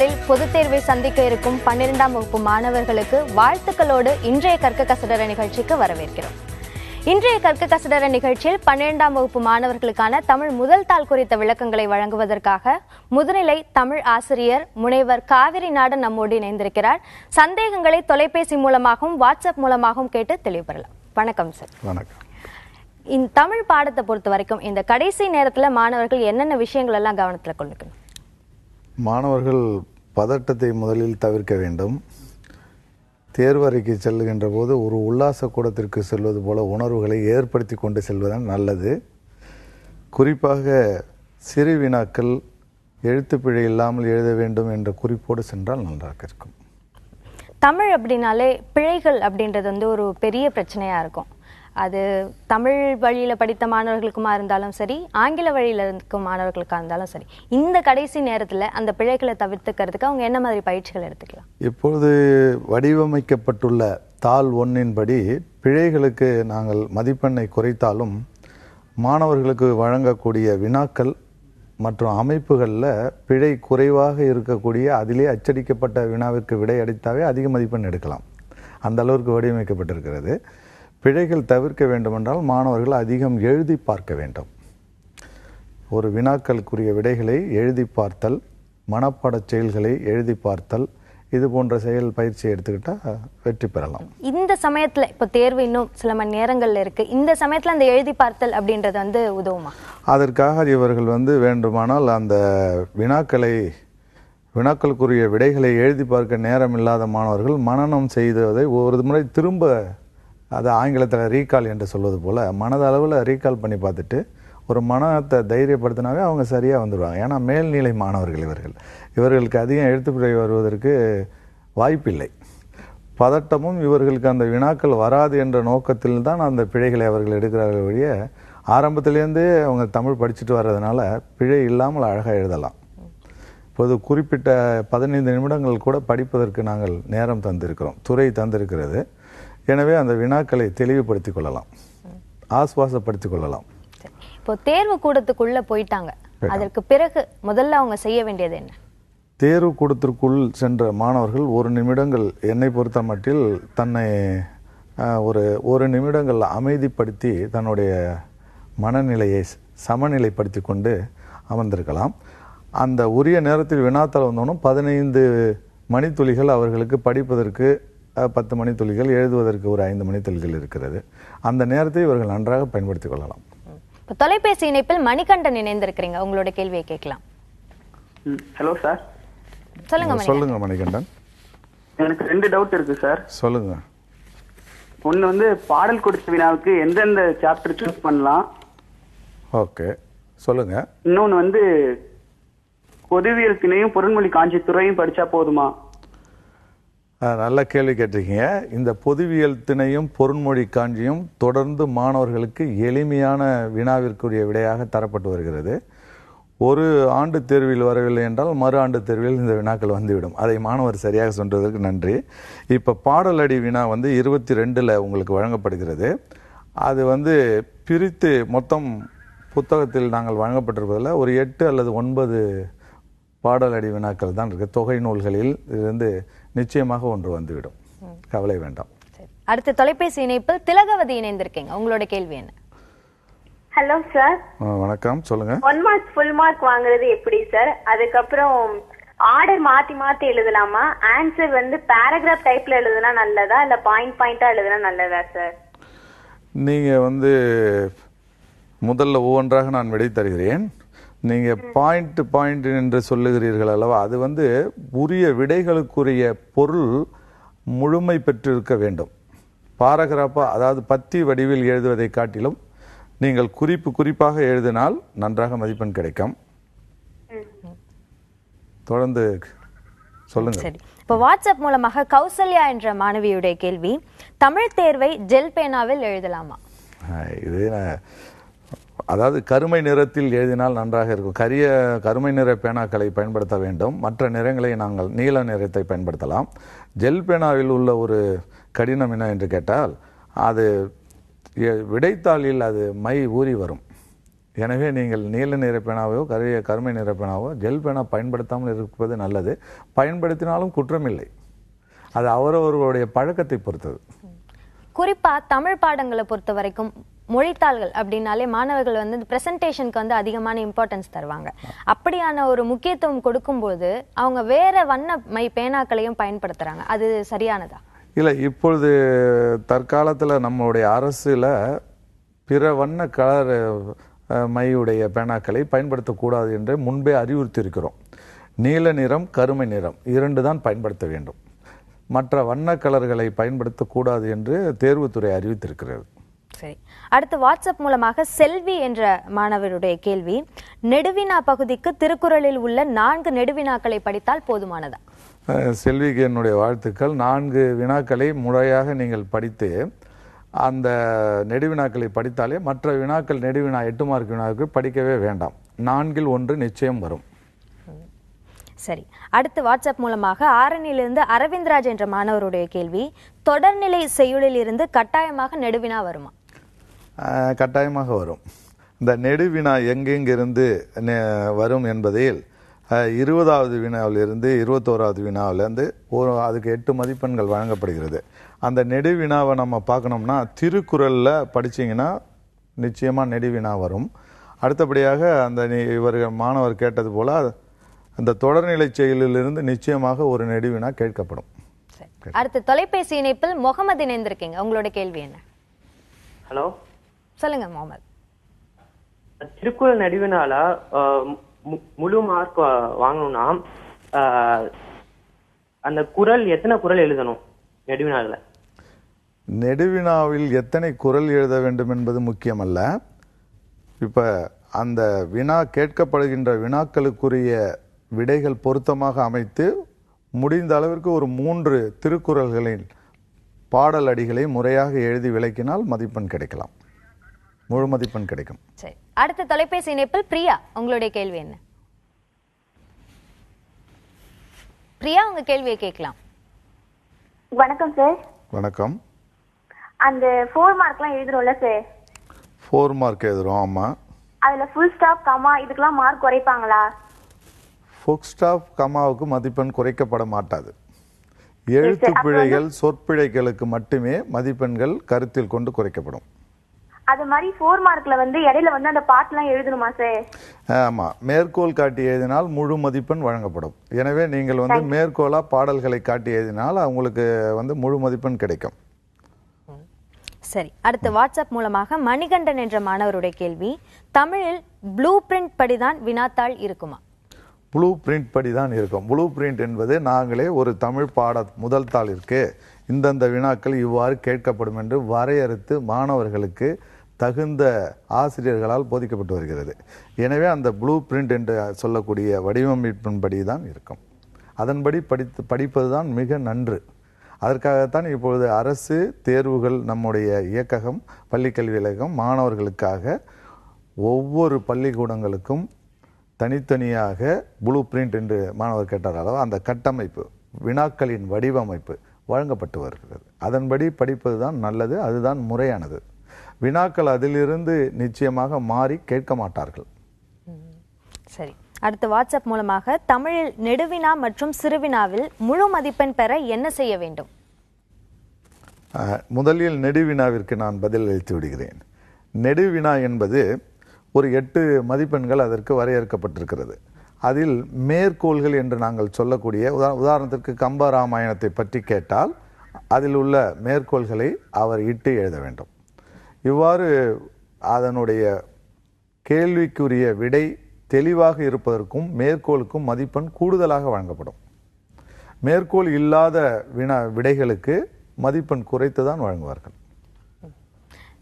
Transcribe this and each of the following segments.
நாட்களில் பொதுத் தேர்வை சந்திக்க இருக்கும் 12ஆம் வகுப்பு மாணவர்களுக்கு வாழ்த்துக்களோடு இன்றைய கற்க கசடர நிகழ்ச்சிக்கு வரவேற்கிறோம். இன்றைய கற்க கசடர நிகழ்ச்சியில் 12ஆம் வகுப்பு மாணவர்களுக்கான தமிழ் முதல் தாள் குறித்த விளக்கங்களை வழங்குவதற்காக முதுநிலை தமிழ் ஆசிரியர் முனைவர் காவிரி நாடன் நம்மோடு இணைந்திருக்கிறார். சந்தேகங்களை தொலைபேசி மூலமாகவும் வாட்ஸ்அப் மூலமாகவும் கேட்டு தெளிவுபெறலாம். வணக்கம் சார். வணக்கம். இந்த தமிழ் பாடத்தை பொறுத்த வரைக்கும் இந்த கடைசி நேரத்தில் மாணவர்கள் என்னென்ன விஷயங்கள் எல்லாம் கவனத்தில் கொள்ளுக்கணும்? மாணவர்கள் பதட்டத்தை முதலில் தவிர்க்க வேண்டும். தேர்வறைக்கு செல்லுகின்ற போது ஒரு உல்லாச கூடத்திற்கு செல்வது போல உணர்வுகளை ஏற்படுத்தி கொண்டு செல்வதுதான் நல்லது. குறிப்பாக சிறு வினாக்கள் எழுத்துப்பிழை இல்லாமல் எழுத வேண்டும் என்ற குறிப்போடு சென்றால் நன்றாக இருக்கும். தமிழ் அப்படின்னாலே பிழைகள் அப்படின்றது ஒரு பெரிய பிரச்சனையா இருக்கும். அது தமிழ் வழியில படித்த மாணவர்களுக்குமா இருந்தாலும் சரி, ஆங்கில வழியில இருக்கும் மாணவர்களுக்காக இருந்தாலும் சரி, இந்த கடைசி நேரத்துல அந்த பிழைகளை தவிர்த்துக்கிறதுக்கு அவங்க என்ன மாதிரி பயிற்சிகள் எடுத்துக்கலாம்? இப்பொழுது வடிவமைக்கப்பட்டுள்ள தாள் 1 படி பிழைகளுக்கு நாங்கள் மதிப்பெண்ணை குறைத்தாலும் மாணவர்களுக்கு வழங்கக்கூடிய வினாக்கள் மற்றும் அமைப்புகளில் பிழை குறைவாக இருக்கக்கூடிய அதிலே அச்சடிக்கப்பட்ட வினாவிற்கு விடை அளித்தாவே அதிக மதிப்பெண் எடுக்கலாம். அந்த அளவிற்கு வடிவமைக்கப்பட்டிருக்கிறது. பிழைகள் தவிர்க்க வேண்டுமென்றால் மாணவர்கள் அதிகம் எழுதி பார்க்க வேண்டும். ஒரு வினாக்களுக்குரிய விடைகளை எழுதி பார்த்தல், மனப்பாடச் செயல்களை எழுதி பார்த்தல், இது போன்ற செயல் பயிற்சியை எடுத்துக்கிட்டால் வெற்றி பெறலாம். இந்த சமயத்தில் இப்போ தேர்வு இன்னும் சில மணி நேரங்கள்ல இருக்கு, இந்த சமயத்தில் அந்த எழுதி பார்த்தல் அப்படின்றது உதவுமா? அதற்காக இவர்கள் வேண்டுமானால் அந்த வினாக்களுக்குரிய விடைகளை எழுதி பார்க்க நேரம் இல்லாத மாணவர்கள் மனனம் செய்ததை ஒரு முறை திரும்ப, அது ஆங்கிலத்தில் ரீகால் என்று சொல்வது போல் மனதளவில் ரீகால் பண்ணி பார்த்துட்டு ஒரு மனத்தை தைரியப்படுத்தினாவே அவங்க சரியாக வந்துடுவாங்க. ஏன்னா மேல்நிலை மாணவர்கள் இவர்களுக்கு அதிகம் எழுத்துப்பிழை வருவதற்கு வாய்ப்பில்லை. பதட்டமும் இவர்களுக்கு அந்த வினாக்கள் வராது என்ற நோக்கத்தில் தான் அந்த பிழைகளை அவர்கள் எடுக்கிறார்கள் வழிய ஆரம்பத்திலேருந்தே அவங்க தமிழ் படிச்சுட்டு வர்றதுனால பிழை இல்லாமல் அழகாக எழுதலாம். இப்போது குறிப்பிட்ட 15 நிமிடங்கள் கூட படிப்பதற்கு நாங்கள் நேரம் தந்திருக்கிறோம், துறை தந்திருக்கிறது. எனவே அந்த வினாக்களை தெளிவுபடுத்திக் கொள்ளலாம், ஆஸ்வாசப்படுத்திக் கொள்ளலாம். இப்போ தேர்வு கூடத்துக்குள்ள போயிட்டாங்க, அதற்கு பிறகு முதல்ல அவங்க செய்ய வேண்டியது என்ன? தேர்வு கூடத்திற்குள் சென்ற மாணவர்கள் 1 நிமிடங்கள், என்னை பொறுத்த மட்டில் தன்னை ஒரு நிமிடங்கள் அமைதிப்படுத்தி தன்னுடைய மனநிலையை சமநிலைப்படுத்தி கொண்டு அமர்ந்திருக்கலாம். அந்த உரிய நேரத்தில் வினாத்தாள் வந்தோனும் 15 மணித்துளிகள் அவர்களுக்கு படிப்பதற்கு, 10 மணித்துளிகள் எழுதுவதற்கு, ஒரு 5 மணித்துளிகள் இருக்கிறது. அந்த நேரத்தை இவர்கள் நன்றாக பயன்படுத்திக் கொள்ளலாம். தொலைபேசி இணைப்பில் மணிகண்டன் இணைந்திருக்கிறீங்க, உங்களோட கேள்வியை கேட்கலாம். Hello sir. சொல்லுங்க மணிகண்டன். எனக்கு 2 டவுட் இருக்கு சார். சொல்லுங்க. ஒன்னு பாடல் கொடுத்த வினாவுக்கு எந்தெந்த சாப்டர் சூஸ் பண்ணலாம்? ஓகே, சொல்லுங்க. இன்னொன்னு பொதுவியல் திணையும் பொருண்மொழி காஞ்சி துறையும் படிச்சா போதுமா? நல்ல கேள்வி கேட்டிருக்கீங்க. இந்த பொதுவியல் திணையும் பொருண்மொழி காஞ்சியும் தொடர்ந்து மாணவர்களுக்கு எளிமையான வினாவிற்குரிய விடையாக தரப்பட்டு வருகிறது. ஒரு ஆண்டு தேர்வில் வரவில்லை என்றால் மறு ஆண்டு தேர்வில் இந்த வினாக்கள் வந்துவிடும். அதை மாணவர் சரியாக சொன்னதற்கு நன்றி. இப்போ பாடலடி வினா 22 உங்களுக்கு வழங்கப்படுகிறது. அது பிரித்து மொத்தம் புத்தகத்தில் நாங்கள் வழங்கப்பட்டிருப்பதில் ஒரு 8 அல்லது 9 பாடலடி வினாக்கள் தான் இருக்கு. தொகை நூல்களில் இருந்து நிச்சயமாக ஒன்று வந்துவிடும், கவலை வேண்டாம். அடுத்த தொலைபேசி இணைப்பில் திலகவதி இணைந்திருக்கீங்க, உங்களோட கேள்வி என்ன? Hello sir. வணக்கம், சொல்லுங்க. 1 மார்க் ஃபுல் மார்க் வாங்குறது எப்படி சார்? அதுக்கப்புறம் ஆர்டர் மாத்தி எழுதலாமா? ஆன்சர் பேராகிராஃப் டைப்ல எழுதுனா நல்லதா இல்ல பாயிண்டா எழுதுனா நல்லதா சார்? நீங்க முதல்ல ஒவ்வொன்றாக நான் விடை தருகிறேன். நீங்க பாயிண்ட் என்று சொல்லுகிறீர்கள் அல்லவா, அது உரிய விடைகளுக்குரிய பொருள் முழுமை பெற்றிருக்க வேண்டும். பாராகிராஃபா, அதாவது பத்தி வடிவில் எழுதுவதை காட்டிலும் நீங்கள் குறிப்பாக எழுதினால் நன்றாக மதிப்பெண் கிடைக்கும். தொடர்ந்து சொல்லுங்க. சரி, இப்போ வாட்ஸ்அப் மூலமாக கௌசல்யா என்ற மாணவியுடைய கேள்வி, தமிழ் தேர்வை ஜெல் பேனாவில் எழுதலாமா? இது அதாவது கருமை நிறத்தில் எழுதினால் நன்றாக இருக்கும். கருமை நிற பேனாக்களை பயன்படுத்த வேண்டும். மற்ற நிறங்களை நாங்கள் நீல நிறத்தை பயன்படுத்தலாம். ஜெல் பேனாவில் உள்ள ஒரு கடினம் என்ன என்று கேட்டால், அது விடைத்தாளில் அது மை ஊறி வரும். எனவே நீங்கள் நீல நிற பேனாவோ கருமை நிற பேனாவோ ஜெல் பேனா பயன்படுத்தாமல் இருப்பது நல்லது. பயன்படுத்தினாலும் குற்றமில்லை. அது அவரவர்களுடைய பழக்கத்தை பொறுத்தது. குறிப்பா தமிழ் பாடங்களை பொறுத்த வரைக்கும் மொழித்தாள்கள் அப்படின்னாலே மாணவர்கள் வந்து பிரசன்டேஷனுக்கு வந்து அதிகமான இம்பார்ட்டன்ஸ் தருவாங்க. அப்படியான ஒரு முக்கியத்துவம் கொடுக்கும்போது அவங்க வேற வண்ண மை பேனாக்களையும் பயன்படுத்துறாங்க. அது சரியானதா? இல்லை, இப்பொழுது தற்காலத்தில் நம்மளுடைய அரசுல பிற வண்ண கலர் மையுடைய பேனாக்களை பயன்படுத்தக்கூடாது என்று முன்பே அறிவுறுத்தியிருக்கிறோம். நீல நிறம் கருமை நிறம் 2 தான் பயன்படுத்த வேண்டும். மற்ற வண்ண கலர்களை பயன்படுத்தக்கூடாது என்று தேர்வுத்துறை அறிவித்திருக்கிறது. சரி, அடுத்து வாட்ஸ்அப் மூலமாக செல்வி என்ற மாணவருடைய கேள்வி, நெடுவினா பகுதிக்கு திருக்குறளில் உள்ள 4 நெடுவினாக்களை படித்தால் போதுமானதா? செல்விக்கு என்னுடைய வாழ்த்துக்கள். 4 வினாக்களை முறையாக நீங்கள் படித்து அந்த நெடுவினாக்களை படித்தாலே மற்ற வினாக்கள் நெடுவினா 8 மார்க் வினாவுக்கு படிக்கவே வேண்டாம். 4இல் 1 நிச்சயம் வரும். சரி, அடுத்து வாட்ஸ்அப் மூலமாக ஆரணியிலிருந்து அரவிந்த்ராஜ் என்ற மாணவருடைய கேள்வி, தொடர்நிலை செய்யுளில் இருந்து கட்டாயமாக நெடுவினா வருமா? கட்டாயமாக வரும். இந்த நெடுவினா எங்கெங்கிருந்து வரும் என்பதில் 20வது வினாவிலிருந்து 21வது வினாவிலிருந்து அதுக்கு 8 மதிப்பெண்கள் வழங்கப்படுகிறது. அந்த நெடுவினாவை நம்ம பார்க்கணும்னா திருக்குறளில் படிச்சிங்கன்னா நிச்சயமாக நெடுவினா வரும். அடுத்தபடியாக அந்த மாணவர் கேட்டது போல் அந்த தொடர்நிலை செயலிலிருந்து நிச்சயமாக ஒரு நெடுவினா கேட்கப்படும். அடுத்து தொலைபேசி இணைப்பில் முகமது இணைந்திருக்கீங்க. உங்களோட கேள்வி என்ன? ஹலோ, சொல்லுங்க முகமது. திருக்குறள் நெடுவினால முழு மார்க் வாங்கணும்னா அந்த குறள் எத்தனை குறள் எழுதணும் நெடுவினால? நெடுவினாவில் எத்தனை குறள் எழுத வேண்டும் என்பது முக்கியமல்ல. இப்ப அந்த வினா கேட்கப்படுகின்ற வினாக்களுக்குரிய விடைகள் பொருத்தமாக அமைத்து முடிந்த அளவிற்கு ஒரு 3 திருக்குறள்களின் பாடல் அடிகளை முறையாக எழுதி விளக்கினால் மதிப்பெண் கிடைக்கலாம். முழு மதிப்பெண் கிடைக்கும். சரி, அடுத்த தொலைபேசி இணைப்பில் பிரியா, உங்களுடைய கேள்வி என்ன? பிரியா, உங்க கேள்வியை கேட்கலாம். வணக்கம் சார். வணக்கம். அந்த 4 மார்க்லாம் எழுதுறோம்ல சார்? 4 மார்க் எழுதுறோம். ஆமா. அதுல ஃபுல் ஸ்டாப், கமா இதுக்கெல்லாம் மார்க் குறைப்பாங்களா? ஃபுல் ஸ்டாப், கமாவுக்கு மதிப்பெண் குறைக்கப்பட மாட்டாது. எழுத்து பிழைகள் சொற்பிழைகளுக்கு மட்டுமே மதிப்பெண்கள் கருத்தில் கொண்டு குறைக்கப்படும். அது மாதிரி 4 மார்க்ல வந்து இடையில வந்து அந்த பாட்டுலாம் எழுதணுமா சார்? ஆமா, மேற்கோள் காட்டி எழுதினால் முழு மதிப்பெண் வழங்கப்படும். எனவே நீங்கள் வந்து மேற்கோளா பாடல்களை காட்டி எழுதினால் அவங்களுக்கு வந்து முழு மதிப்பெண் கிடைக்கும். சரி, அடுத்து வாட்ஸ்அப் மூலமாக மணிகண்டன் என்ற மாணவருடைய கேள்வி, தமிழில் ப்ளூ பிரிண்ட் படிதான் வினாத்தாள் இருக்குமா? ப்ளூ பிரிண்ட் படி தான் இருக்கும். ப்ளூ பிரிண்ட் என்பது நாங்களே ஒரு தமிழ் பாட முதல் தாளிற்கு இந்தந்த வினாக்கள் இவ்வாறு கேட்கப்படும் என்று வரையறுத்து மாணவர்களுக்கு தகுந்த ஆசிரியர்களால் போதிக்கப்பட்டு வருகிறது. எனவே அந்த ப்ளூ பிரிண்ட் என்று சொல்லக்கூடிய வடிவமைப்பின்படி தான் இருக்கும். அதன்படி படிப்பது தான் மிக நன்று. அதற்காகத்தான் இப்பொழுது அரசு தேர்வுகள் நம்முடைய இயக்ககம் பள்ளிக்கல்வி இயக்ககம் மாணவர்களுக்காக ஒவ்வொரு பள்ளிக்கூடங்களுக்கும் தனித்தனியாக ப்ளூ பிரிண்ட் என்று மாணவர் கேட்டார் அளவு அந்த கட்டமைப்பு வினாக்களின் வடிவமைப்பு வழங்கப்பட்டு வருகிறது. அதன்படி படிப்பது தான் நல்லது, அதுதான் முறையானது. வினாக்கள் அதிலிருந்து நிச்சயமாக மாறி கேட்க மாட்டார்கள். சரி, அடுத்து வாட்ஸ்அப் மூலமாக தமிழில் நெடுவினா மற்றும் சிறுவினாவில் முழு மதிப்பெண் பெற என்ன செய்ய வேண்டும்? முதலில் நெடுவினாவிற்கு நான் பதில் அளித்து விடுகிறேன். நெடுவினா என்பது ஒரு 8 மதிப்பெண்கள் அதற்கு வரையறுக்கப்பட்டிருக்கிறது. அதில் மேற்கோள்கள் என்று நாங்கள் சொல்லக்கூடிய உதாரணத்திற்கு கம்ப ராமாயணத்தை பற்றி கேட்டால் அதில் உள்ள மேற்கோள்களை அவர் இட்டு எழுத வேண்டும். இவ்வாறு அதனுடைய கேள்விக்குரிய விடை தெளிவாக இருப்பதற்கும் மேற்கோளுக்கும் மதிப்பெண் கூடுதலாக வழங்கப்படும். மேற்கோள் இல்லாத விடைகளுக்கு மதிப்பெண் குறைத்து தான் வழங்குவார்கள்.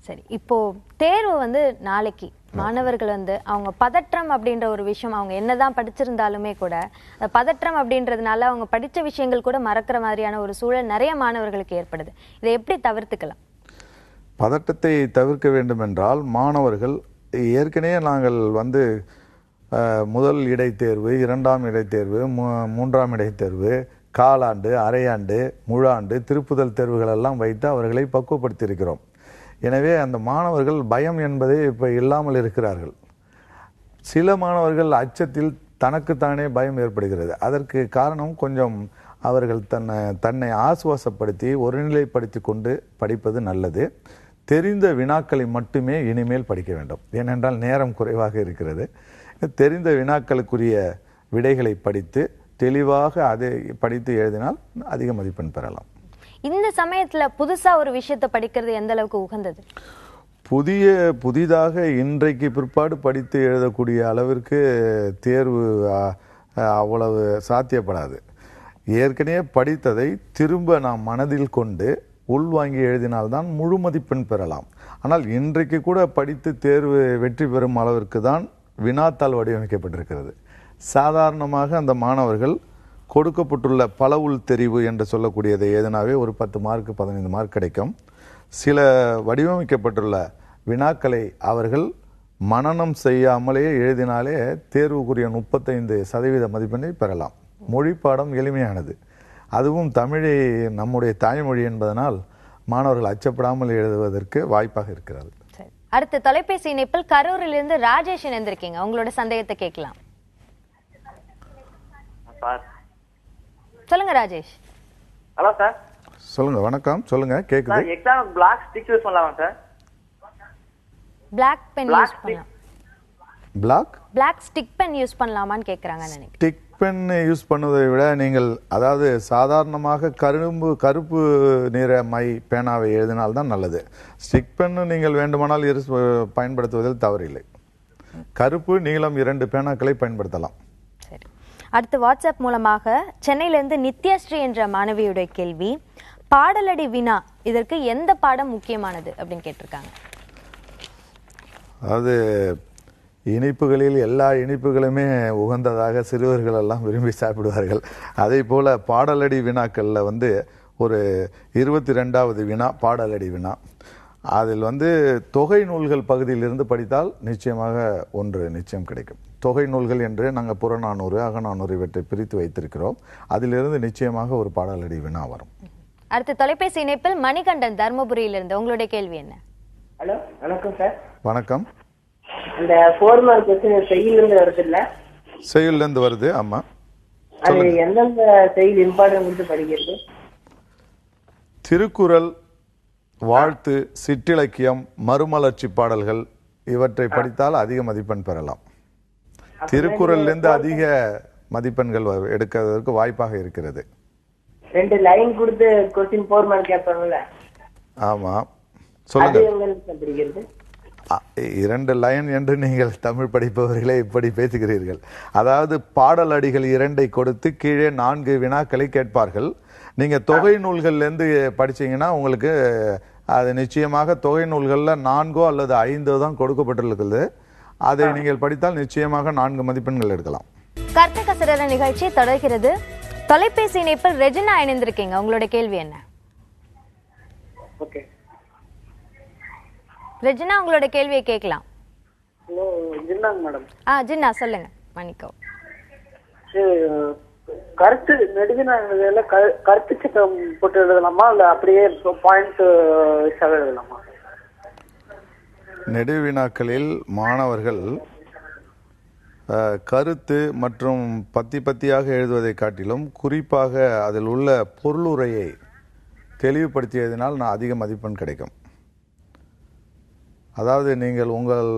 சரி, இப்போ தேர்வு வந்து நாளைக்கு மாணவர்கள் வந்து அவங்க பதற்றம் அப்படின்ற ஒரு விஷயம், அவங்க என்னதான் படிச்சிருந்தாலுமே கூட பதற்றம் அப்படின்றதுனால அவங்க படித்த விஷயங்கள் கூட மறக்கிற மாதிரியான ஒரு சூழல் நிறைய மாணவர்களுக்கு ஏற்படுது. இதை எப்படி தவிர்த்துக்கலாம்? பதட்டத்தை தவிர்க்க வேண்டும் என்றால் மாணவர்கள் ஏற்கனவே நாங்கள் வந்து முதல் இடைத்தேர்வு, 2ஆம் இடைத்தேர்வு, 3ஆம் இடைத்தேர்வு, காலாண்டு, அரையாண்டு, முழாண்டு, திருப்புதல் தேர்வுகள் எல்லாம் வைத்து அவர்களை பக்குவப்படுத்தி இருக்கிறோம். எனவே அந்த மாணவர்கள் பயம் என்பதே இப்போ இல்லாமல் இருக்கிறார்கள். சில மாணவர்கள் அச்சத்தில் தனக்குத்தானே பயம் ஏற்படுகிறது. அதற்கு காரணம் கொஞ்சம் அவர்கள் தன்னை ஆசுவாசப்படுத்தி ஒருநிலைப்படுத்தி கொண்டு படிப்பது நல்லது. தெரிந்த வினாக்களை மட்டுமே இனிமேல் படிக்க வேண்டும். ஏனென்றால் நேரம் குறைவாக இருக்கிறது. தெரிந்த வினாக்களுக்குரிய விடைகளை படித்து தெளிவாக அதை படித்து எழுதினால் அதிக மதிப்பெண் பெறலாம். இந்த சமயத்துல புதுசா ஒரு விஷயத்தை படிக்கிறது எந்த அளவுக்கு உகந்தது? புதிதாக இன்றைக்கு பிற்பாடு படித்து எழுதக்கூடிய அளவிற்கு தேர்வு அவ்வளவு சாத்தியப்படாது. ஏற்கனவே படித்ததை திரும்ப நாம் மனதில் கொண்டு உள்வாங்கி எழுதினால்தான் முழு மதிப்பெண் பெறலாம். ஆனால் இன்றைக்கு கூட படித்து தேர்வு வெற்றி பெறும் அளவிற்கு தான் வினாத்தாள் வடிவமைக்கப்பட்டிருக்கிறது. சாதாரணமாக அந்த மாணவர்கள் கொடுக்கப்பட்டுள்ள பல உள் தெரிவு என்று சொல்லக்கூடியதை எழுதினாவே ஒரு 10 மார்க் 15 மார்க் கிடைக்கும். சில வடிவமைக்கப்பட்டுள்ள வினாக்களை அவர்கள் மனனம் செய்யாமலே எழுதினாலே தேர்வுக்குரிய 35% மதிப்பெண்ணை பெறலாம். மொழி பாடம் எளிமையானது. அதுவும் தமிழை நம்முடைய தாய்மொழி என்பதனால் மாணவர்கள் அச்சப்படாமல் எழுதுவதற்கு வாய்ப்பாக இருக்கிறது. அடுத்த தொலைபேசி இணைப்பில் கரூரிலிருந்து ராஜேஷ் இணைந்திருக்கீங்க. உங்களோட சந்தேகத்தை கேட்கலாம். சொல்லுங்க ராஜேஷ். Hello sir. சொல்லுங்க. வணக்கம். சொல்லுங்க. கேக்குது. எக்ஸாம் பிளாக் ஸ்டிக் யூஸ் பண்ணலாமா சார்? பிளாக் பென் யூஸ் பண்ணலாம். பிளாக் ஸ்டிக் பென் யூஸ் பண்ணலாமான்னு கேக்குறாங்க. நினைக்கிறேன் ஸ்டிக் பென் யூஸ் பண்ணுவதை விட நீங்கள் அதாவது சாதாரணமாக கருப்பு நிற மை பேனாவை எழுதினால்தான் நல்லது. ஸ்டிக் பென் நீங்கள் வேண்டுமானால் பயன்படுத்துவதில் தவறில்லை. கருப்பு நீளம் 2 பேனாக்களை பயன்படுத்தலாம். சரி. அடுத்து வாட்ஸ்அப் மூலமாக சென்னையிலிருந்து நித்யஸ்ரீ என்ற மாணவியுடைய கேள்வி, பாடலடி வினா இதற்கு எந்த பாடம் முக்கியமானது அப்படின்னு கேட்டிருக்காங்க. அதாவது இனிப்புகளில் எல்லா இனிப்புகளுமே உகந்ததாக சிறுவர்கள் எல்லாம் விரும்பி சாப்பிடுவார்கள். அதே போல பாடலடி வினாக்களில் ஒரு 22வது வினா பாடலடி வினா. அதில் தொகை நூல்கள் பகுதியிலிருந்து படித்தால் நிச்சயமாக ஒன்று நிச்சயம் கிடைக்கும். தொகை நூல்கள் என்று நாங்கள் புறநானூறு அகநானூறு இவற்றை பிரித்து வைத்திருக்கிறோம். அதிலிருந்து நிச்சயமாக ஒரு பாடலடி வினா வரும். அடுத்த தொலைபேசி இணைப்பில் மணிகண்டன் தர்மபுரியிலிருந்து. உங்களுடைய கேள்வி என்ன? ஹலோ, வணக்கம் சார். வணக்கம். அந்த 4 மார்க் கொஸ்டின் செய்யிலிருந்து வருது இல்ல? செய்யிலிருந்து வருது. ஆமா. அது எந்தெந்த செய்யில் இம்பார்ட்டன்ட் கொடுத்து படிக்கிறது? திருக்குறள், வாழ்த்து, சிற்றிலக்கியம், மறுமலர்ச்சி பாடல்கள் இவற்றை படித்தால் அதிக மதிப்பெண் பெறலாம். திருக்குறளிலிருந்து அதிக மதிப்பெண்கள் எடுக்கிறதுக்கு வாய்ப்பாக இருக்கிறது. 2 லைன் கொடுத்து கொஸ்டின் 4 மார்க் கேட்பாங்கல்ல? ஆமா. சொல்லுங்க. அது எங்க படிக்கிறது? 2 லைன் என்று நீங்கள் தமிழ் படிப்பவர்களே இப்படி பேசுகிறீர்கள். அதாவது பாடல் அடிகள் 2ஐ கொடுத்து கீழே 4 வினாக்களை கேட்பார்கள். நீங்க தொகை நூல்கள்லேருந்து படிச்சீங்கன்னா உங்களுக்கு அது நிச்சயமாக தொகை நூல்களில் 4 அல்லது 5 தான் கொடுக்கப்பட்டிருக்கிறது. அதை நீங்கள் படித்தால் நிச்சயமாக 4 மதிப்பெண்கள் எடுக்கலாம். கற்க கசடர நிகழ்ச்சி தொடர்கிறது. தொலைபேசி இணைப்பில் ரெஜினா இணைந்திருக்கீங்க. உங்களோட கேள்வி என்ன? ஓகே. ரெஜினா, உங்களோட கேள்வியை கேட்கலாம். Hello, ஜின்னாங்க madam. ஜின்னா சொல்லுங்க. மன்னிக்கோ. கருத்து நெடுவினால கருத்து சட்டம் போட்டு எழுதலாமா இல்ல அப்படியே பாயிண்ட் எழுதலாமா? நெடுவினாக்களில் மாணவர்கள் கருத்து மற்றும் பத்தியாக எழுதுவதை காட்டிலும் குறிப்பாக அதில் உள்ள பொருளுரையை தெளிவுபடுத்தி எழுதினால் அதிக மதிப்பெண் கிடைக்கும். அதாவது நீங்கள் உங்கள்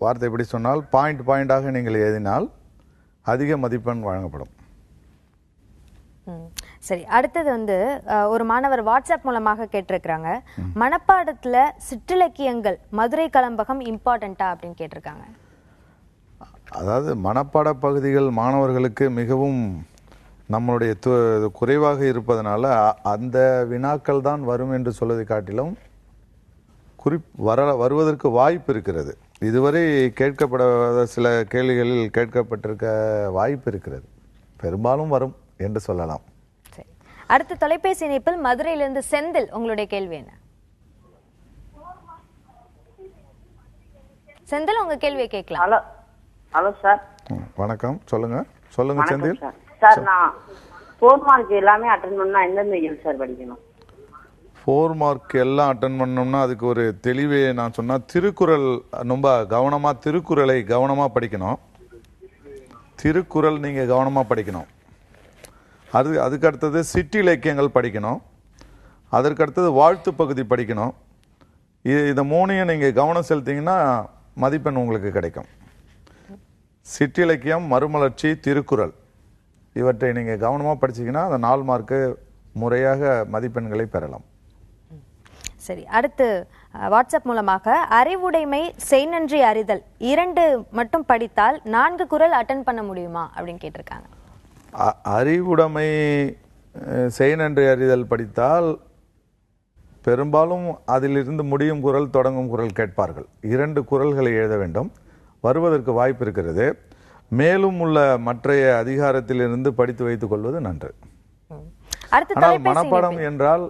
வார்த்தை எப்படி சொன்னால் பாயிண்டாக நீங்கள் எழுதினால் அதிக மதிப்பெண் வழங்கப்படும். சரி. அடுத்தது ஒரு மாணவர் வாட்ஸ்அப் மூலமாக கேட்டிருக்கிறாங்க, மனப்பாடத்துல சிற்றிலக்கியங்கள் மதுரை கலம்பகம் இம்பார்ட்டண்டா அப்படின்னு கேட்டிருக்காங்க. அதாவது மனப்பாட பகுதிகள் மாணவர்களுக்கு மிகவும் நம்மளுடைய குறைவாக இருப்பதனால அந்த வினாக்கள் தான் வரும் என்று சொல்வதை காட்டிலும் வருவதற்கு வாய்ப்பு இருக்கிறது. இதுவரை கேட்கப்படாத சில கேள்விகளில் கேட்கப்பட்டிருக்க வாய்ப்பு இருக்கிறது. பெரும்பாலும் வரும் என்று சொல்லலாம். சரி. அடுத்த தொலைபேசி இணைப்பில் மதுரையிலிருந்து செந்தில். உங்களுடைய கேள்வி என்ன? செந்தில், உங்க கேள்வியை கேட்கலாம். ஹலோ. Hello sir. வணக்கம். சொல்லுங்க செந்தில். சார், நான் 4 மார்க் எல்லாமே அட்டெண்ட் பண்ணா எந்தெந்த இயல் சார் படிக்கணும்? 4 மார்க் எல்லாம் அட்டன் பண்ணோம்னா அதுக்கு ஒரு தெளிவே நான் சொன்னா திருக்குறள் ரொம்ப திருக்குறளை கவனமா படிக்கணும். திருக்குறள் நீங்கள் கவனமாக படிக்கணும். அதுக்கு அடுத்தது சிற்றிலக்கியங்கள் படிக்கணும். அதற்கு அடுத்தது வாழ்த்து பகுதி படிக்கணும். இதை மூணையும் நீங்கள் கவனம் செலுத்திங்கன்னா மதிப்பெண் உங்களுக்கு கிடைக்கும். சிற்றிலக்கியம், மறுமலர்ச்சி, திருக்குறள் இவற்றை நீங்கள் கவனமாக படிச்சீங்கன்னா அந்த 4 மார்க்கு முறையாக மதிப்பெண்களை பெறலாம். சரி, அடுத்து வாட்ஸ்அப் மூலமாக அறிவுடைமை, செய்நன்றி அறிதல் 2 மட்டும் படித்தால் 4 குறள் அட்டன் பண்ண முடியுமா அப்படின்னு கேட்டிருக்காங்க. அறிவுடைமை, செய்நன்றி அறிதல் படித்தால் பெரும்பாலும் அதிலிருந்து முடியும் குறள், தொடங்கும் குறள் கேட்பார்கள். 2 குறள்களை எழுத வேண்டும். வருவதற்கு வாய்ப்பு இருக்கிறது. மேலும் உள்ள மற்றைய அதிகாரத்திலிருந்து படித்து வைத்துக் கொள்வது நன்று. ஆனால் மனப்பாடம் என்றால்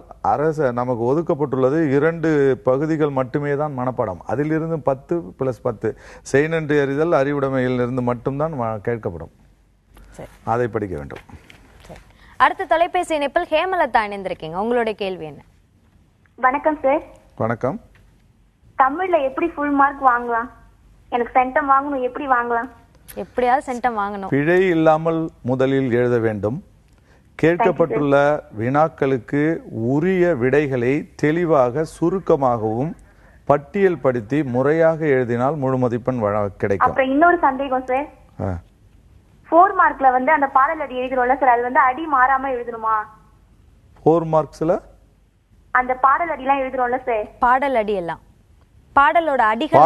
நமக்கு ஒதுக்கப்பட்டுள்ளது 2 பகுதிகள் மட்டுமே தான் மனப்பாடம். அதிலிருந்து 10+10 செய்நன்றி அறிதல், அறிவுடைமையிலிருந்து மட்டும்தான் கேட்கப்படும். அதை படிக்க வேண்டும். அடுத்த தொலைபேசி இணைப்பில் ஹேமலதா இணைந்திருக்கீங்க. உங்களுடைய கேள்வி என்ன? வணக்கம் சார். வணக்கம். தமிழ்ல எப்படி ஃபுல் மார்க் வாங்கலாம்? எனக்கு சென்டம் வாங்கணும், எப்படி வாங்கலாம்? எப்படியாவது சென்டம் வாங்கணும். பிழை இல்லாமல் முதலில் எழுத வேண்டும். கேட்கப்பட்டுள்ள வினாக்களுக்கு உரிய விடைகளை தெளிவாக சுருக்கமாகவும் பட்டியல் படுத்தி முறையாக எழுதினால் முழு மதிப்பெண் கிடைக்கும். அப்புறம் இன்னொரு சந்தேகம் சார். 4 மார்க்ல வந்து அந்த பாடல் அடி எழுதுறோம்ல சார், அது வந்து அடி மாறாம எழுதணுமா? 4 மார்க்ஸ்ல அந்த பாடல் அடிலாம் எழுதுறோம்ல சார், பாடல் அடி எல்லாம் பாடலோட அடிகள்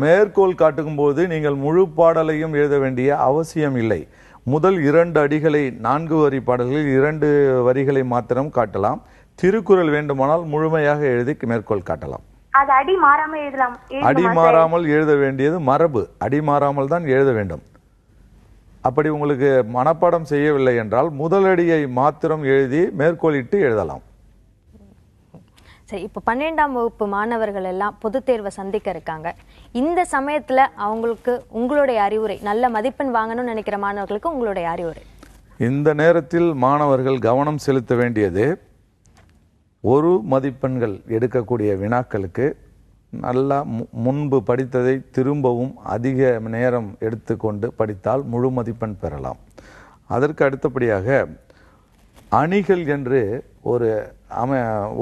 மேற்கோள் காட்டும் போது நீங்கள் முழு பாடலையும் எழுத வேண்டிய அவசியம் இல்லை. முதல் 2 அடிகளை 4 வரி பாடல்களில் 2 வரிகளை மாத்திரம் காட்டலாம். திருக்குறள் வேண்டுமானால் முழுமையாக எழுதி மேற்கோள் காட்டலாம். அது அடி மாறாம எழுதலாம். அடி மாறாமல் எழுத வேண்டியது மரபு. அடி மாறாமல் தான் எழுத வேண்டும். அப்படி உங்களுக்கு மனப்பாடம் செய்யவில்லை என்றால் முதலடியை மாத்திரம் எழுதி மேற்கோளிட்டு எழுதலாம். சரி, இப்போ 12ஆம் வகுப்பு மாணவர்கள் எல்லாம் பொதுத் தேர்வை சந்திக்க இருக்காங்க. இந்த சமயத்துல அவங்களுக்கு உங்களுடைய அறிவுரை, நல்ல மதிப்பெண் வாங்கணும்னு நினைக்கிற மாணவர்களுக்கு உங்களுடைய அறிவுரை? இந்த நேரத்தில் மாணவர்கள் கவனம் செலுத்த வேண்டியது, 1 மதிப்பெண்கள் எடுக்கக்கூடிய வினாக்களுக்கு நல்லா முன்பு படித்ததை திரும்பவும் அதிக நேரம் எடுத்துக்கொண்டு படித்தால் முழு மதிப்பெண் பெறலாம். அதற்கு அடுத்தபடியாக அணிகள் என்று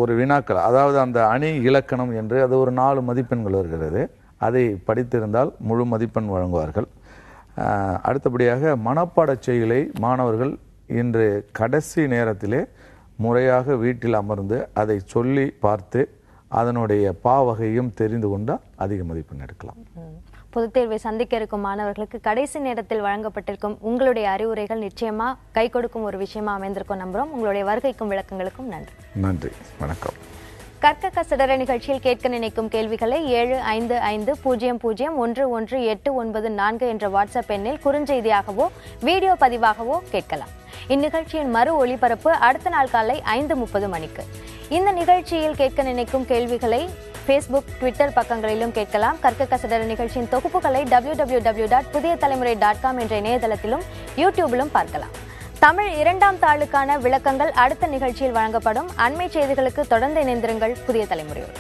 ஒரு வினாக்கள், அதாவது அந்த அணி இலக்கணம் என்று அது ஒரு 4 மதிப்பெண்கள் வருகிறது. அதை படித்திருந்தால் முழு மதிப்பெண் வழங்குவார்கள். அடுத்தபடியாக மனப்பாடச் செய்யுளை மாணவர்கள் இன்று கடைசி நேரத்திலே முறையாக வீட்டில் அமர்ந்து அதை சொல்லி பார்த்து அதனுடைய பாவகையும் தெரிந்து கொண்டால் அதிக மதிப்பெண் எடுக்கலாம். பொதுத் தேர்வை சந்திக்க இருக்கும் மாணவர்களுக்கு கடைசி நேரத்தில் வழங்கப்பட்டிருக்கும் உங்களுடைய அறிவுரைகள் நிச்சயமா கை கொடுக்கும் ஒரு விஷயமா அமைந்திருக்கும் நம்புறோம். உங்களுடைய வருகைக்கும் விளக்கங்களுக்கும் நன்றி. நன்றி, வணக்கம். கற்க கசடர நிகழ்ச்சியில் கேட்க நினைக்கும் கேள்விகளை 7550011894 என்ற வாட்ஸ்அப் எண்ணில் குறுஞ்செய்தியாகவோ வீடியோ பதிவாகவோ கேட்கலாம். இந்நிகழ்ச்சியின் மறு ஒளிபரப்பு அடுத்த நாள் காலை 5:30 மணிக்கு. இந்த நிகழ்ச்சியில் கேட்க நினைக்கும் கேள்விகளை Facebook, Twitter பக்கங்களிலும் கேட்கலாம். கற்க கசடர நிகழ்ச்சியின் தொகுப்புகளை www.pudiyatalamurai.com என்ற இணையதளத்திலும் யூடியூபிலும் பார்க்கலாம். தமிழ் 2ஆம் தாளுக்கான விளக்கங்கள் அடுத்த நிகழ்ச்சியில் வழங்கப்படும். அண்மை செய்திகளுக்கு தொடர்ந்து இணைந்திருங்கள் புதிய தலைமுறையோடு.